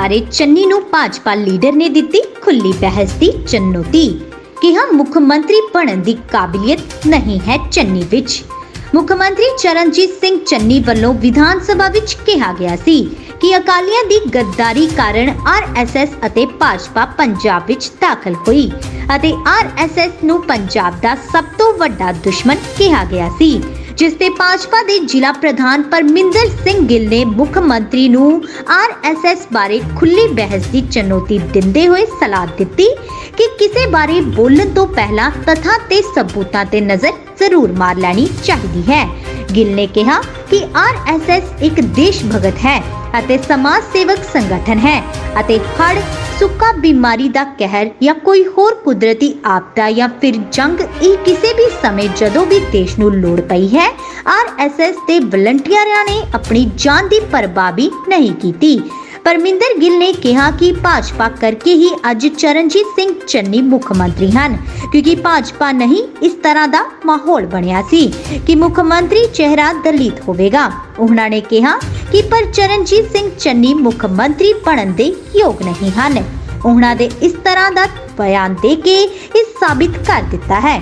बारे चन्नी नूं भाजपा लीडर ने दित्ती खुली बहस दी चुनौती। कहा मुख मंत्री बनन दी काबिलियत नहीं है चन्नी विच। मुख्यमंत्री चरणजीत सिंह चन्नी ਵੱਲੋਂ विधान सभा विच कहा गया सी कि अकालियां दी गद्दारी कारण आरएसएस ਅਤੇ भाजपा पंजाब विच दाखल हुई ਅਤੇ आरएसएस ਨੂੰ पंजाब ਦਾ ਸਭ ਤੋਂ ਵੱਡਾ ਦੁਸ਼ਮਣ कहा गया सी, जिस ते भाजपा के जिला प्रधान परमिंदर सिंह गिल ने मुख्यमंत्री नूं आरएसएस बारे खुली बहस की चुनौती दिंदे हुए सलाह दी कि किसी बारे बोलण तो पहला तथ्यां ते सबूतां ते नजर जरूर मार लैनी चाहिए है। गिल ने कहा कि आरएसएस एक देश भगत है ਅਤੇ समाज सेवक संगठन है ਅਤੇ हड़ सुक्का बीमारी दा कहर या कोई होर कुदरती आपदा या फिर जंग किसी भी समय जदों भी देश नूं लोड़ पई है आरएसएस दे वलंटियरां ने अपनी जान दी परवाह भी नहीं कीती। परमिंदर गिल ने कहा कि भाजपा करके ही अज चरणजीत सिंह चन्नी मुख्यमंत्री हैं, क्योंकि भाजपा नहीं इस तरह का माहौल बनया सी कि मुख्यमंत्री चेहरा दलित होवेगा। उन्होंने कहा कि पर चरणजीत सिंह चन्नी मुख्यमंत्री बनन दे योग नहीं हैं। उन्होंने इस तरह का बयान दे के इस साबित कर दिता है।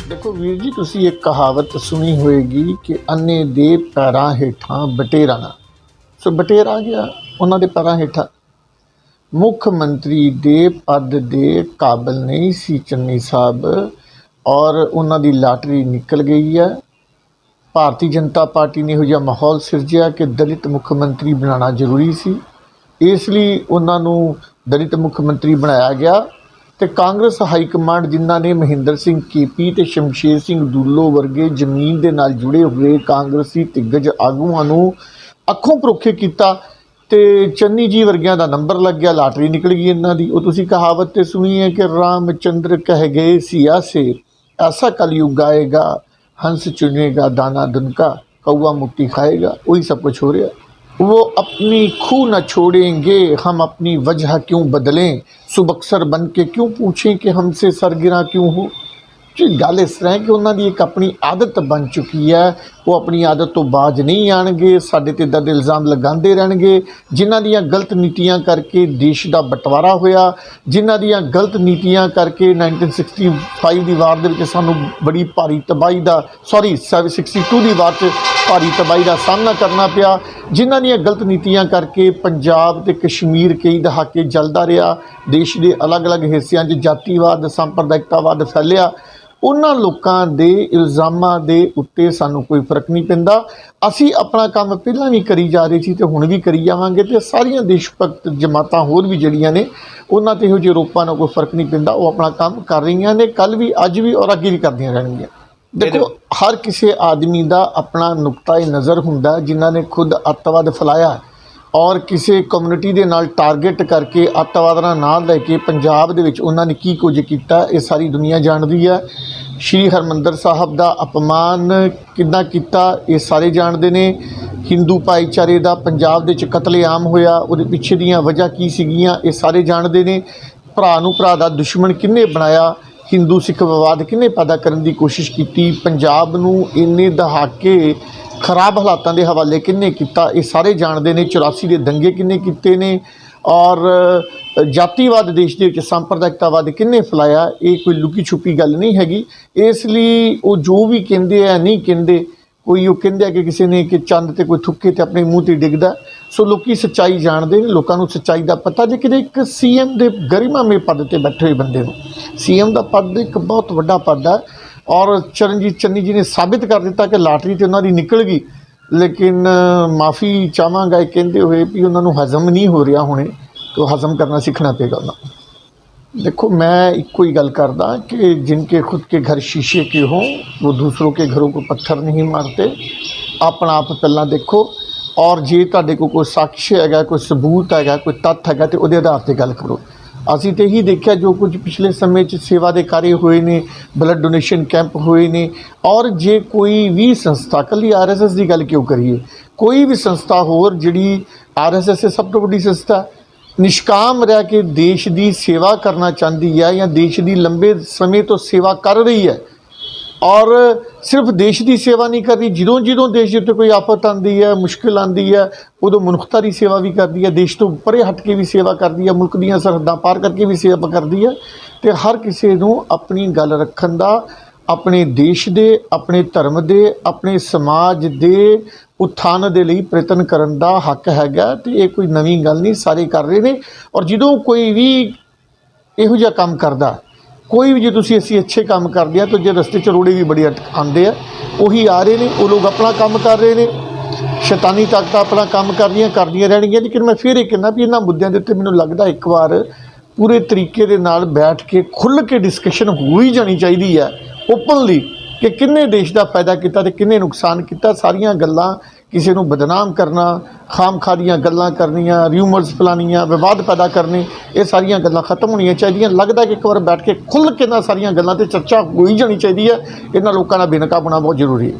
देखो वीर जी, तुसी एक कहावत सुनी होएगी कि अन्ने दे पैरां हेठां बटेरा ना। सो बटेर आ गया उन्होंने पैरां हेठां। मुख मंत्री दे पद दे काबिल नहीं सी चन्नी साहब और उन्होंने लाटरी निकल गई है। भारतीय जनता पार्टी ने यह माहौल सिरजिया कि दलित मुख्यमंत्री बनाना जरूरी सी, इसलिए उन्होंने दलित मुख्यमंत्री बनाया गया। तो कांग्रेस हाईकमांड जिन्हों ने महेंद्र सिंह केपी ते शमशेर सिंह दूलो वर्गे जमीन के नाल जुड़े हुए कांग्रेसी दिग्गज आगूआं नूं अखों परोखे किया तो चन्नी जी वर्गियां दा नंबर लग गया, लाटरी निकल गई इन्हां दी। वो तुसीं कहावत ते सुनी है कि रामचंद्र कह गए सिया से ऐसा कलयुग आएगा, हंस चुनेगा दाना दुनका, कौआ मुक्ति खाएगा। वही सब कुछ हो रहा। वो अपनी खू न छोड़ेंगे, हम अपनी वजह क्यों बदलें, सुबक्सर बन के क्यों पूछें कि हमसे सरगिरा क्यों हो। जी गल इस तरह है कि उन्होंने एक अपनी आदत बन चुकी है, वो अपनी आदत तो बाज नहीं आएंगे, साढ़े ते दर्द इल्ज़ाम लगाते रहेंगे। जिन्हां दियां गलत नीतियां करके देश का बंटवारा होया, जिन्हां दियां गलत नीतियां करके 1965 की वार दे विच सानूं बड़ी भारी तबाही का 62 की वार च भारी तबाही का सामना करना पिया, जिन्हां दियां गलत नीतियां करके पंजाब ते कश्मीर कई दहाके जलदा रहा, देश के अलग अलग हिस्सों च जातिवाद सांप्रदायिकतावाद फैलिया। उन्हां लोकां दे इल्ज़ामां दे उत्ते सानूं कोई फर्क नहीं पैंदा। असी अपना काम पहलां भी करी जा रहे सी ते हुण भी करी जावांगे ते सारियां देश भगत जमातां होर भी जिहड़ियां ने उन्हां ते इहो जिहे आरोपां नाल कोई फर्क नहीं पैंदा। वो अपना काम कर रहीआं ने, कल भी अज भी और अगे भी करदियां रहणगीआं। देखो हर किसी आदमी का अपना नुक्ता नज़र हुंदा जिन्हां ने खुद अत्तवाद फैलाया और किसी कम्यूनिटी के नाल टारगेट करके अत्तवाद का नाम लैके पंजाब दे विच उन्होंने की कुछ किया ये सारी दुनिया जानती है। श्री हरमंदर साहब का अपमान किद्दां किया ये सारे जानते हैं। हिंदू भाईचारे का पंजाब दे विच कतलेआम होया, उहदे पिछे दीयां वजह की सीगियां ये सारे जानते हैं। भरा नूं भरा दा दुश्मन किन्ने बनाया, हिंदू सिख विवाद किन्ने पैदा करने की कोशिश की, पंजाब नूं इन्ने दहाके खराब हालातों के हवाले किन्ने किया ये सारे जानते हैं। 84 के दंगे किन्ने किते ने और जातिवाद देश के सांप्रदायिकतावाद किन्ने फैलाया, ये कोई लुकी छुपी गल नहीं हैगी। इसलिए वो जो भी कहते हैं नहीं कहते, कोई वो कहते कि किसी ने कि चंद ते कोई थुक्के ते अपने मूँह ते डिगदा। सो लोग सच्चाई जानते हैं, लोगों को सच्चाई का पता। जे कि एक CM के गरिमामय पद पर बैठे हुए बंदे को, CM का पद एक बहुत बड़ा पद है और चरणजीत चन्नी जी ने साबित कर दिता कि लाटरी तो उन्होंने निकल गई। लेकिन माफ़ी चाहवागा कहते हुए भी उन्होंने हजम नहीं हो रहा होने, तो हजम करना सीखना पेगा उन्होंने। देखो मैं एको ही गल करदा कि जिनके खुद के घर शीशे के हों वो दूसरों के घरों को पत्थर नहीं मारते। अपना आप पहला देखो और जे तुहाडे कोई साक्ष्य है, कोई सबूत है, कोई तत्थ है तो उहदे आधार पर गल करो। असीं तो यही देखा जो कुछ पिछले समय सेवा के कार्य हुए ने, ब्लड डोनेशन कैंप हुए ने। और जे कोई भी संस्था, कली RSS की गल क्यों करिए, कोई भी संस्था होर जिहड़ी RSS से सब तो बड़ी संस्था निष्काम रह के देश की सेवा करना चाहती है या देश की लंबे समय तो सेवा कर रही है, ਔਰ ਸਿਰਫ ਦੇਸ਼ ਦੀ ਸੇਵਾ ਨਹੀਂ ਕਰਦੀ, ਜਦੋਂ ਦੇਸ਼ ਦੇ ਉੱਤੇ ਕੋਈ ਆਫਤ ਆਉਂਦੀ ਹੈ, ਮੁਸ਼ਕਿਲ ਆਉਂਦੀ ਹੈ, ਉਦੋਂ ਮਨੁੱਖਤਾ ਦੀ ਸੇਵਾ ਵੀ ਕਰਦੀ ਹੈ, ਦੇਸ਼ ਤੋਂ ਪਰੇ ਹਟ ਕੇ ਵੀ ਸੇਵਾ ਕਰਦੀ ਹੈ, ਮੁਲਕ ਦੀਆਂ ਸਰਹੱਦਾਂ ਪਾਰ ਕਰਕੇ ਵੀ ਸੇਵਾ ਕਰਦੀ ਹੈ। ਤੇ ਹਰ ਕਿਸੇ ਨੂੰ ਆਪਣੀ ਗੱਲ ਰੱਖਣ ਦਾ, ਆਪਣੇ ਦੇਸ਼ ਦੇ, ਆਪਣੇ ਧਰਮ ਦੇ, ਆਪਣੇ ਸਮਾਜ ਦੇ ਉਥਾਨ ਦੇ ਲਈ ਪ੍ਰਯਤਨ ਕਰਨ ਦਾ ਹੱਕ ਹੈਗਾ। ਤੇ ਇਹ ਕੋਈ ਨਵੀਂ ਗੱਲ ਨਹੀਂ, ਸਾਰੇ ਕਰ ਰਹੇ ਨੇ। ਔਰ ਜਦੋਂ ਕੋਈ ਵੀ ਇਹੋ ਜਿਹਾ ਕੰਮ ਕਰਦਾ, ਕੋਈ ਵੀ, ਜੇ ਅਸੀਂ ਅੱਛੇ ਕੰਮ ਕਰਦੇ ਆ ਤਾਂ ਜੇ ਰਸਤੇ 'ਚ ਰੋੜੇ ਵੀ ਬੜੇ ਆਉਂਦੇ ਆ, ਉਹੀ ਆ ਰਹੇ ਨੇ, ਉਹ ਲੋਕ ਆਪਣਾ ਕੰਮ ਕਰ ਰਹੇ ਨੇ, ਸ਼ੈਤਾਨੀ ਤਾਕਤਾਂ ਆਪਣਾ ਕੰਮ ਕਰਦੀਆਂ ਰਹਿਣਗੀਆਂ। ਲੇਕਿਨ ਮੈਂ ਫਿਰ ਇਹ ਕਹਿੰਦਾ ਵੀ ਇਹਨਾਂ ਮੁੱਦਿਆਂ ਦੇ ਉੱਤੇ ਮੈਨੂੰ ਲੱਗਦਾ ਇੱਕ ਵਾਰ ਪੂਰੇ ਤਰੀਕੇ ਦੇ ਨਾਲ ਬੈਠ ਕੇ ਖੁੱਲ੍ਹ ਕੇ ਡਿਸਕਸ਼ਨ ਹੋ ਹੀ ਜਾਣੀ ਚਾਹੀਦੀ ਹੈ, ਓਪਨਲੀ, ਕਿ ਕਿੰਨੇ ਦੇਸ਼ ਦਾ ਫਾਇਦਾ ਕੀਤਾ ਤੇ ਕਿੰਨੇ ਨੁਕਸਾਨ ਕੀਤਾ। ਸਾਰੀਆਂ ਗੱਲਾਂ, ਕਿਸੇ ਨੂੰ ਬਦਨਾਮ ਕਰਨਾ, ਖਾਮਖਾਹ ਦੀਆਂ ਗੱਲਾਂ ਕਰਨੀਆਂ, ਰਿਊਮਰਸ ਫੈਲਾਉਣੀਆਂ, ਵਿਵਾਦ ਪੈਦਾ ਕਰਨੇ, ਇਹ ਸਾਰੀਆਂ ਗੱਲਾਂ ਖਤਮ ਹੋਣੀਆਂ ਚਾਹੀਦੀਆਂ। ਲੱਗਦਾ ਕਿ ਇੱਕ ਵਾਰ ਬੈਠ ਕੇ ਖੁੱਲ੍ਹ ਕੇ ਇਹਨਾਂ ਸਾਰੀਆਂ ਗੱਲਾਂ 'ਤੇ ਚਰਚਾ ਹੋ ਹੀ ਜਾਣੀ ਚਾਹੀਦੀ ਹੈ। ਇਹਨਾਂ ਲੋਕਾਂ ਦਾ ਬੇਨਕਾਬ ਹੋਣਾ ਬਹੁਤ ਜ਼ਰੂਰੀ ਹੈ।